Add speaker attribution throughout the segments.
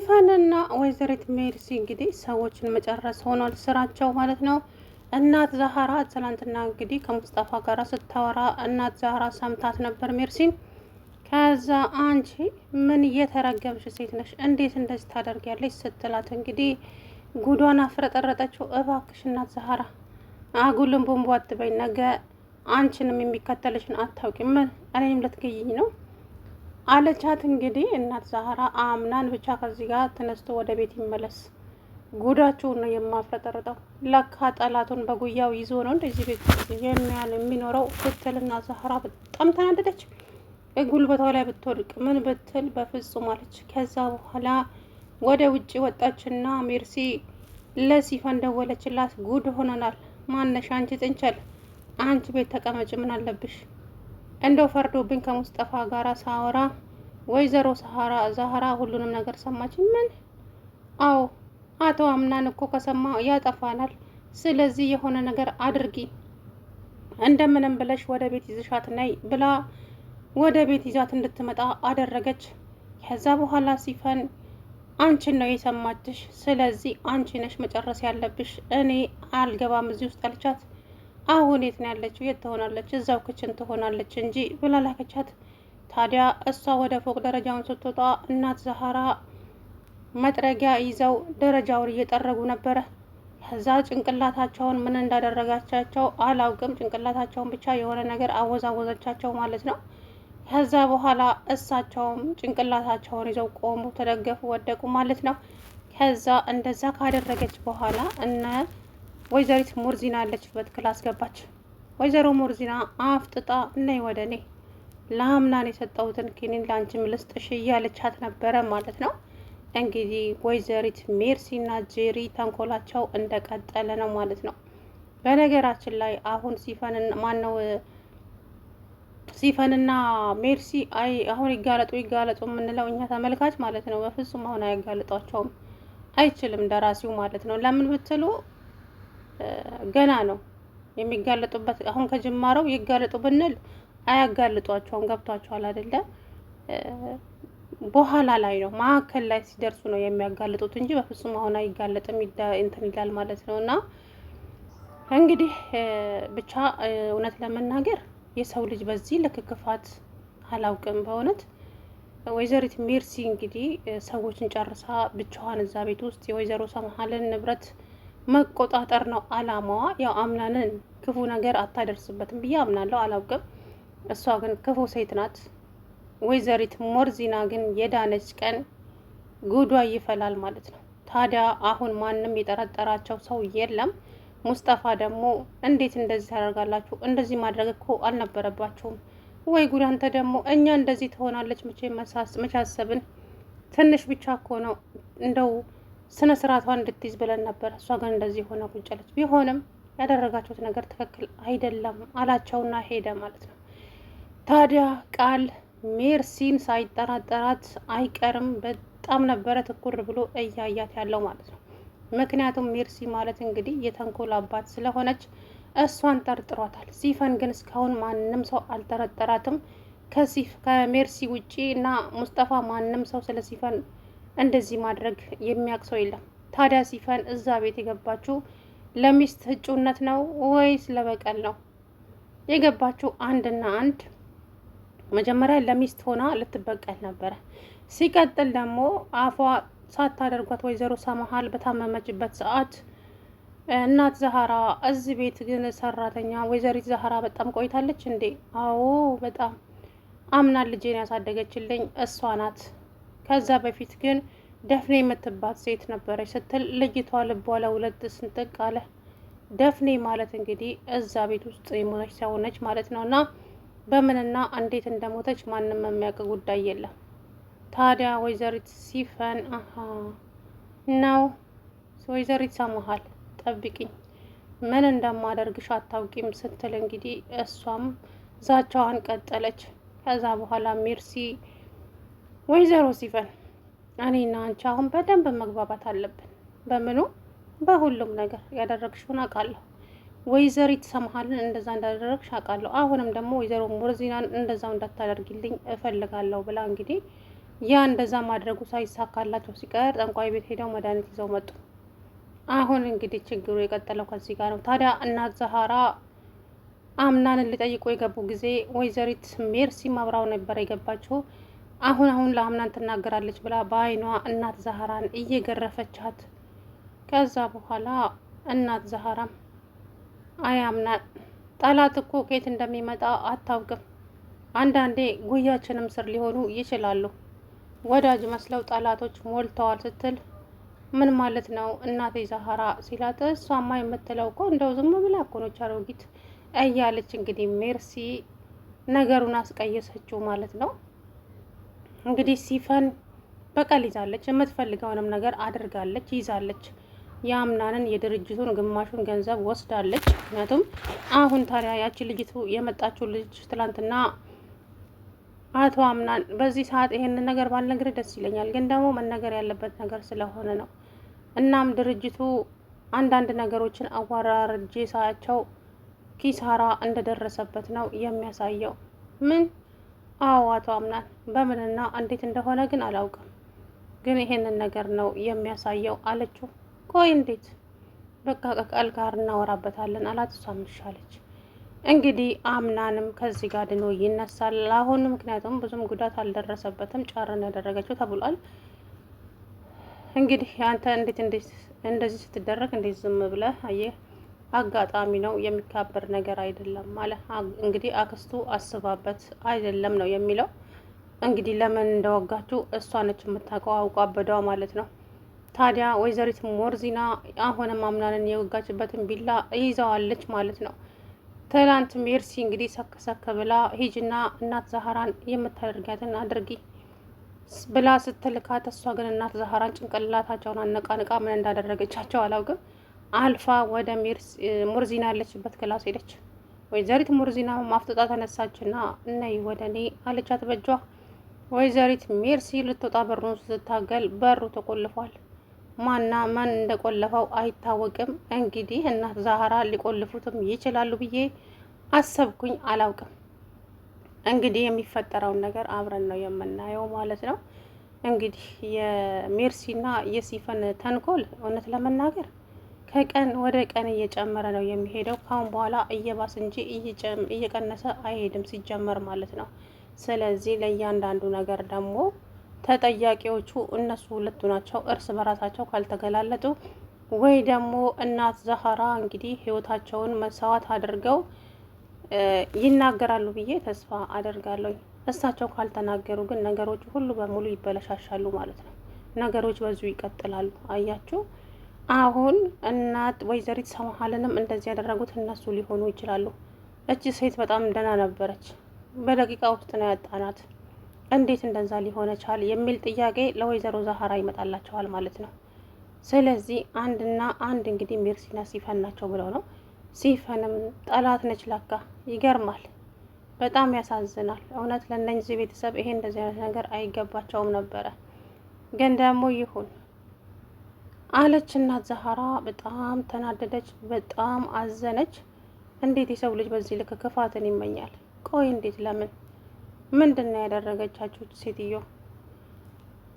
Speaker 1: ሲፈንና ወይዘሪት ሜርሲ እንግዲህ ሰዎችን መጨረስ ሆኗል ስራቸው ማለት ነው። እናት ዛህራ ትናንትና እንግዲህ ከሙስጠፋ ጋር ስታወራ እናት ዛህራ ሰምታት ነበር ሜርሲን። ከዛ አንቺ ምን እየተረገምሽ ሴት ነሽ፣ እንዴት እንደዚህ ታደርጊያለሽ ስትላት እንግዲህ ጉዷን አፍረጠረጠችው። እባክሽ እናት ዛህራ አጉልን ቦምቦ አትበይ፣ ነገ አንቺንም የሚከተልሽን አታውቂም፣ ምን እኔንም ልትገይኝ ነው አለቻት። እንግዲህ እናት ዛህራ አምናን ብቻ ከዚህ ጋር ተነስቶ ወደ ቤት ይመለስ፣ ጉዳችሁን ነው የማፍረጠርጠው፣ ለካ ጠላቱን በጉያው ይዞ ነው እንደዚህ ቤት የሚያል የሚኖረው ስትልና ዛህራ በጣም ተናደደች። ጉልበቷ ላይ ብትወድቅ ምን ብትል በፍጹም አለች። ከዛ በኋላ ወደ ውጭ ወጣችና ሜርሲ ለሲፈን ደወለችላት። ጉድ ሆነናል፣ ማነሽ አንቺ ጥንቸል፣ አንቺ ቤት ተቀመጭ፣ ምን አለብሽ? እንደው ፈርዶብኝ ከሙስጠፋ ጋር ሳወራ ወይዘሮ ዛህራ ሁሉንም ነገር ሰማች። ምን? አዎ አቶ አምናን እኮ ከሰማ ያጠፋናል። ስለዚህ የሆነ ነገር አድርጊ፣ እንደምንም ብለሽ ወደ ቤት ይዘሻት ነይ ብላ ወደ ቤት ይዛት እንድትመጣ አደረገች። ከዛ በኋላ ሲፈን አንቺን ነው የሰማችሽ፣ ስለዚህ አንቺ ነሽ መጨረስ ያለብሽ፣ እኔ አልገባም እዚህ ውስጥ አለቻት። አሁን የት ነው ያለችው? የት ትሆናለች? እዛው ክችን ትሆናለች እንጂ ብላ ላከቻት። ታዲያ እሷ ወደ ፎቅ ደረጃውን ስትወጣ እናት ዛህራ መጥረጊያ ይዘው ደረጃውን እየጠረጉ ነበረ። ከዛ ጭንቅላታቸውን ምን እንዳደረጋቻቸው አላውቅም፣ ጭንቅላታቸውን ብቻ የሆነ ነገር አወዛወዘቻቸው ማለት ነው። ከዛ በኋላ እሳቸውም ጭንቅላታቸውን ይዘው ቆሙ፣ ተደገፉ፣ ወደቁ ማለት ነው። ከዛ እንደዛ ካደረገች በኋላ እነ ወይዘሪት ሙርዚና ያለችበት ክላስ ገባች። ወይዘሮ ሙርዚና አፍጥጣ ነይ ወደ እኔ፣ ለአምናን የሰጠሁትን ኪኒን ለአንቺም ልስጥሽ እያለቻት ነበረ ማለት ነው። እንግዲህ ወይዘሪት ሜርሲና ጄሪ ተንኮላቸው እንደቀጠለ ነው ማለት ነው። በነገራችን ላይ አሁን ሲፈንና ሜርሲ አሁን ይጋለጡ የምንለው እኛ ተመልካች ማለት ነው። በፍጹም አሁን አያጋልጧቸውም፣ አይችልም ደራሲው ማለት ነው። ለምን ብትሉ ገና ነው የሚጋለጡበት። አሁን ከጅማረው ይጋለጡ ብንል አያጋልጧቸውም። ገብቷቸዋል አይደለ? በኋላ ላይ ነው ማዕከል ላይ ሲደርሱ ነው የሚያጋልጡት እንጂ በፍጹም አሁን አይጋለጥም። እንትን ይላል ማለት ነው። እና እንግዲህ ብቻ እውነት ለመናገር የሰው ልጅ በዚህ ልክ ክፋት አላውቅም በእውነት። ወይዘሪት ሜርሲ እንግዲህ ሰዎችን ጨርሳ ብቻዋን እዛ ቤት ውስጥ የወይዘሮ ሰምሃልን ንብረት መቆጣጠር ነው አላማዋ። ያው አምናንን ክፉ ነገር አታደርስበትም ብዬ አምናለሁ። አላውቅም፣ እሷ ግን ክፉ ሴት ናት። ወይዘሪት ሞርዚና ግን የዳነች ቀን ጉዷ ይፈላል ማለት ነው። ታዲያ አሁን ማንም የጠረጠራቸው ሰው የለም። ሙስጠፋ ደግሞ እንዴት እንደዚህ ታደርጋላችሁ? እንደዚህ ማድረግ እኮ አልነበረባችሁም። ወይ ጉድ! አንተ ደግሞ እኛ እንደዚህ ትሆናለች መቻሰብን ትንሽ ብቻ እኮ ነው እንደው ስነ ስርዓቷን እንድትይዝ ብለን ነበር። እሷ ግን እንደዚህ ሆነ ቁንጨለች። ቢሆንም ያደረጋችሁት ነገር ትክክል አይደለም አላቸውና ሄደ ማለት ነው። ታዲያ ቃል ሜርሲን ሳይጠራጠራት አይቀርም። በጣም ነበረ ትኩር ብሎ እያያት ያለው ማለት ነው። ምክንያቱም ሜርሲ ማለት እንግዲህ የተንኮል አባት ስለሆነች እሷን ጠርጥሯታል። ሲፈን ግን እስካሁን ማንም ሰው አልጠረጠራትም ከሜርሲ ውጪ እና ሙስጠፋ ማንም ሰው ስለ ሲፈን እንደዚህ ማድረግ የሚያውቅ ሰው የለም። ታዲያ ሲፈን እዛ ቤት የገባችው ለሚስት እጩነት ነው ወይስ ለበቀል ነው የገባችው? አንድና አንድ መጀመሪያ ለሚስት ሆና ልትበቀል ነበረ። ሲቀጥል ደግሞ አፏ ሳታደርጓት ወይዘሮ ሰምሃል በታመመችበት ሰዓት እናት ዛህራ እዚህ ቤት ግን ሰራተኛ ወይዘሪት ዛህራ በጣም ቆይታለች እንዴ? አዎ በጣም አምና ልጄን ያሳደገችልኝ እሷ ናት። ከዛ በፊት ግን ደፍኔ የምትባት ሴት ነበረች ስትል ልጅቷ ልቧ ለሁለት ስንጥቅ አለ። ደፍኔ ማለት እንግዲህ እዛ ቤት ውስጥ የሞተች ሰው ነች ማለት ነው። እና በምንና እንዴት እንደሞተች ማንም የሚያውቅ ጉዳይ የለም። ታዲያ ወይዘሪት ሲፈን ነው ወይዘሪት ሰምሃል ጠብቂኝ፣ ምን እንደማደርግሽ አታውቂም ስትል እንግዲህ እሷም ዛቻዋን ቀጠለች። ከዛ በኋላ ሜርሲ ወይዘሮ ሲፈን እኔና አንቺ አሁን በደንብ መግባባት አለብን። በምኑ? በሁሉም ነገር ያደረግሽውን አውቃለሁ። ወይዘሪት ሰምሃልን እንደዛ እንዳደረግሽ አውቃለሁ። አሁንም ደግሞ ወይዘሮ ሙርዚናን እንደዛው እንዳታደርጊልኝ እፈልጋለሁ ብላ እንግዲህ ያ እንደዛ ማድረጉ ሳይሳካላቸው ሲቀር ጠንቋይ ቤት ሄደው መድኃኒት ይዘው መጡ። አሁን እንግዲህ ችግሩ የቀጠለው ከዚህ ጋር ነው። ታዲያ እናት ዛሃራ አምናንን ሊጠይቁ የገቡ ጊዜ ወይዘሪት ሜርሲ አብራው ነበር የገባችው። አሁን ለአምናን ትናገራለች ብላ በአይኗ እናት ዛሃራን እየገረፈቻት፣ ከዛ በኋላ እናት ዛሃራም አያምናን ጠላት እኮ ከየት እንደሚመጣ አታውቅም። አንዳንዴ ጉያችንም ስር ሊሆኑ ይችላሉ። ወዳጅ መስለው ጠላቶች ሞልተዋል ስትል ምን ማለት ነው እናቴ ዛሃራ ሲላት፣ እሷማ የምትለው እኮ እንደው ዝም ብላ እኮ ነች አሮጊት እያለች እንግዲህ ሜርሲ ነገሩን አስቀየሰችው ማለት ነው። እንግዲህ ሲፈን በቀል ይዛለች፣ የምትፈልገውንም ነገር አድርጋለች፣ ይዛለች። የአምናንን የድርጅቱን ግማሹን ገንዘብ ወስዳለች። ምክንያቱም አሁን ታዲያ ያቺ ልጅቱ የመጣችው ልጅ ትላንትና አቶ አምናን በዚህ ሰዓት ይሄንን ነገር ባልነግር ደስ ይለኛል፣ ግን ደግሞ መነገር ያለበት ነገር ስለሆነ ነው። እናም ድርጅቱ አንዳንድ ነገሮችን አዋራርጄ ሳያቸው ኪሳራ እንደደረሰበት ነው የሚያሳየው። ምን? አዎ አቶ አምናን፣ በምንና እንዴት እንደሆነ ግን አላውቅም፣ ግን ይሄንን ነገር ነው የሚያሳየው አለችው። ቆይ እንዴት? በቃ ከቃል ጋር እናወራበታለን አላት። እሷ ምሻለች። እንግዲህ አምናንም ከዚህ ጋር ድኖ ይነሳል አሁን፣ ምክንያቱም ብዙም ጉዳት አልደረሰበትም፣ ጫርን ያደረገችው ተብሏል። እንግዲህ አንተ እንዴት እንደዚህ ስትደረግ እንዴት ዝም ብለህ አየህ? አጋጣሚ ነው፣ የሚካበር ነገር አይደለም ማለት እንግዲህ አክስቱ አስባበት አይደለም ነው የሚለው። እንግዲህ ለምን እንደወጋችሁ እሷ ነች የምታውቀው፣ አውቃ በደዋ ማለት ነው። ታዲያ ወይዘሪት ሞርዚና አሁንም አምናንን የወጋችበትን ቢላ ይዘዋለች ማለት ነው። ትላንት ሜርሲ እንግዲህ ሰከሰከ ብላ ሂጅና እናት ዛሃራን የምታደርጋትን አድርጊ ብላ ስትልካት፣ እሷ ግን እናት ዛሃራን ጭንቅላታቸውን አነቃንቃ ምን እንዳደረገቻቸው አላውቅም። አልፋ ወደ ሞርዚና ያለችበት ክላስ ሄደች። ወይዘሪት ሞርዚና ማፍጠጣ ተነሳችና እነይ ወደ እኔ አለቻት በጇ። ወይዘሪት ሜርሲ ልትወጣ በሩን ስትታገል በሩ ተቆልፏል። ማን እንደቆለፈው አይታወቅም። እንግዲህ እናት ዛሃራ ሊቆልፉትም ይችላሉ ብዬ አሰብኩኝ፣ አላውቅም። እንግዲህ የሚፈጠረውን ነገር አብረን ነው የምናየው ማለት ነው። እንግዲህ የሜርሲና የሲፈን ተንኮል እውነት ለመናገር ከቀን ወደ ቀን እየጨመረ ነው የሚሄደው። ካሁን በኋላ እየባስ እንጂ እየቀነሰ አይሄድም ሲጀመር ማለት ነው። ስለዚህ ለእያንዳንዱ ነገር ደግሞ ተጠያቂዎቹ እነሱ ሁለቱ ናቸው። እርስ በራሳቸው ካልተገላለጡ ወይ ደግሞ እናት ዛሃራ እንግዲህ ህይወታቸውን መስዋዕት አድርገው ይናገራሉ ብዬ ተስፋ አደርጋለሁ። እሳቸው ካልተናገሩ ግን ነገሮች ሁሉ በሙሉ ይበለሻሻሉ ማለት ነው። ነገሮች በዚሁ ይቀጥላሉ። አያችሁ፣ አሁን እናት ወይዘሪት ሰምሃልንም እንደዚህ ያደረጉት እነሱ ሊሆኑ ይችላሉ። እቺ ሴት በጣም ደህና ነበረች፣ በደቂቃ ውስጥ ነው ያጣናት። እንዴት እንደዛ ሊሆነ ቻል የሚል ጥያቄ ለወይዘሮ ዛሃራ ይመጣላቸዋል ማለት ነው። ስለዚህ አንድና አንድ እንግዲህ ሜርሲና ሲፈን ናቸው ብለው ነው። ሲፈንም ጠላት ነች ለካ። ይገርማል። በጣም ያሳዝናል። እውነት ለእነዚህ ቤተሰብ ይሄ እንደዚህ አይነት ነገር አይገባቸውም ነበረ። ግን ደግሞ ይሁን አለች እናት ዛሃራ። በጣም ተናደደች፣ በጣም አዘነች። እንዴት የሰው ልጅ በዚህ ልክ ክፋትን ይመኛል? ቆይ እንዴት? ለምን? ምንድን ነው ያደረገቻችሁ ሴትዮ?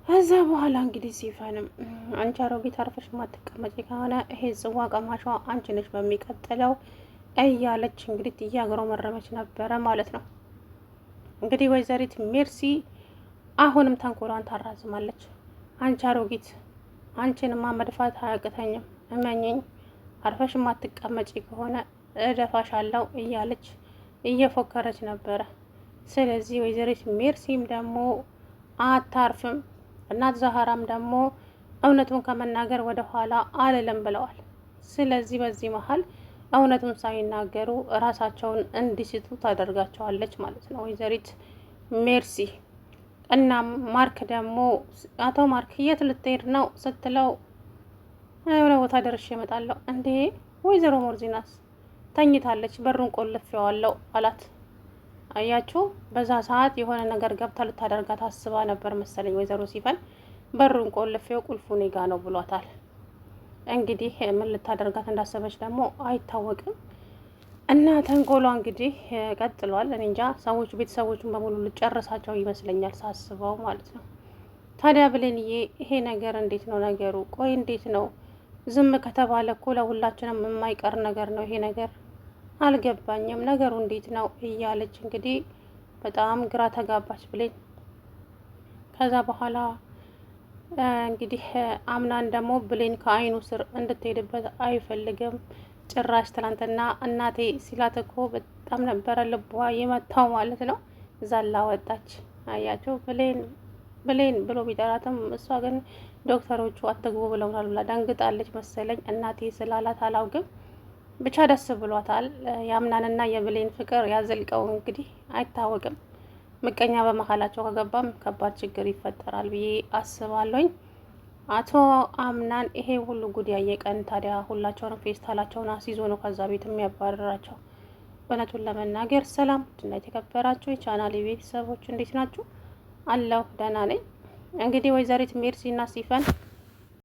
Speaker 1: ከዛ በኋላ እንግዲህ ሲፈንም አንቺ አሮጊት አርፈሽ ማትቀመጪ ከሆነ ይሄ ጽዋ ቀማሿ አንቺ ነሽ በሚቀጥለው እያለች እንግዲህ እያጉረመረመች ነበረ ማለት ነው። እንግዲህ ወይዘሪት ሜርሲ አሁንም ተንኮሏን ታራዝማለች። አንቺ አሮጊት፣ አንቺንማ መድፋት አያቅተኝም፣ እመኝኝ፣ አርፈሽ ማትቀመጪ ከሆነ እደፋሻለሁ እያለች እየፎከረች ነበረ። ስለዚህ ወይዘሪት ሜርሲም ደግሞ አታርፍም። እናት ዛሃራም ደግሞ እውነቱን ከመናገር ወደ ኋላ አልልም ብለዋል። ስለዚህ በዚህ መሀል እውነቱን ሳይናገሩ ራሳቸውን እንዲስቱ ታደርጋቸዋለች ማለት ነው ወይዘሪት ሜርሲ። እናም ማርክ ደግሞ አቶ ማርክ የት ልትሄድ ነው ስትለው የሆነ ቦታ ደርሼ እመጣለሁ። እንዴ ወይዘሮ ሞርዚናስ ተኝታለች፣ በሩን ቆልፌዋለሁ አላት። አያችሁ፣ በዛ ሰዓት የሆነ ነገር ገብታ ልታደርጋት አስባ ነበር መሰለኝ ወይዘሮ ሲፈን። በሩን ቆልፌው ቁልፉ እኔ ጋ ነው ብሏታል። እንግዲህ ምን ልታደርጋት እንዳሰበች ደግሞ አይታወቅም። እና ተንኮሏ እንግዲህ ቀጥሏል። እኔ እንጃ ቤተሰቦቹን በሙሉ ልጨርሳቸው ይመስለኛል ሳስበው ማለት ነው። ታዲያ ብሌንዬ ይሄ ነገር እንዴት ነው ነገሩ? ቆይ እንዴት ነው? ዝም ከተባለ እኮ ለሁላችንም የማይቀር ነገር ነው ይሄ ነገር። አልገባኝም ነገሩ እንዴት ነው እያለች እንግዲህ በጣም ግራ ተጋባች ብሌን። ከዛ በኋላ እንግዲህ አምናን ደግሞ ብሌን ከአይኑ ስር እንድትሄድበት አይፈልግም። ጭራሽ ትናንትና እናቴ ሲላት እኮ በጣም ነበረ ልቧ የመታው ማለት ነው። ዛላ ወጣች። አያቸው ብሌን ብሌን ብሎ ቢጠራትም እሷ ግን ዶክተሮቹ አትግቡ ብለውናል ብላ ደንግጣለች መሰለኝ። እናቴ ስላላት አላውቅም፣ ብቻ ደስ ብሏታል። የአምናንና የብሌን ፍቅር ያዘልቀው እንግዲህ አይታወቅም። ምቀኛ በመሀላቸው ከገባም ከባድ ችግር ይፈጠራል ብዬ አስባለሁኝ። አቶ አምናን ይሄ ሁሉ ጉድ ያየ ቀን ታዲያ ሁላቸውንም ፌስታላቸውን አስይዞ ነው ከዛ ቤት የሚያባረራቸው። እውነቱን ለመናገር ሰላም እና የተከበራችሁ የቻናሌ ቤተሰቦች እንዴት ናችሁ? አለሁ ደህና ነኝ። እንግዲህ ወይዘሪት ሜርሲና ሲፈን